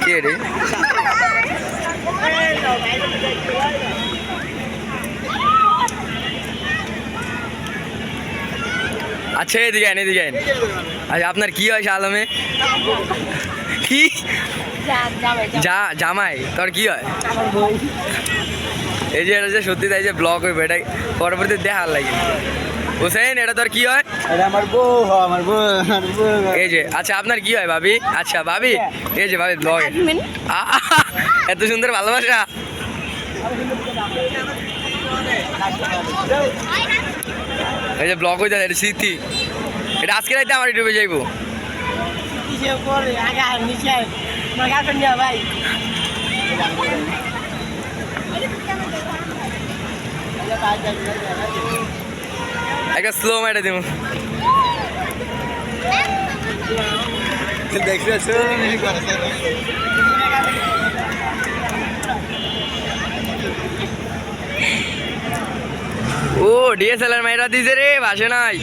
কে রে? আচ্ছা এদিকে আইন, এদিকে আইন। আচ্ছা আপনার কি হয় আলমে? কি জামাই? তোর কি হয়? এই যে এটা যে সত্যি তাই যে ব্লক হইবে, এটা পরবর্তী দেখার লাগে। হোসেন এটা তোর কি হয়? আমার বউ, আমার বউ। এই যে আচ্ছা আপনার কি হয় ভাবি? আচ্ছা ভাবি, এই যে ভাবি ব্লগ, এত সুন্দর ভালোবাসা। এই যে ব্লগ হয়ে যায়, এটা স্মৃতি। এটা আজকে রাইতে আমার ইউটিউবে যাইবো। একটা স্লো মাইটা দিব। ও ডিএসএলআর মাইরা দিছে রে, ভাসে নাই।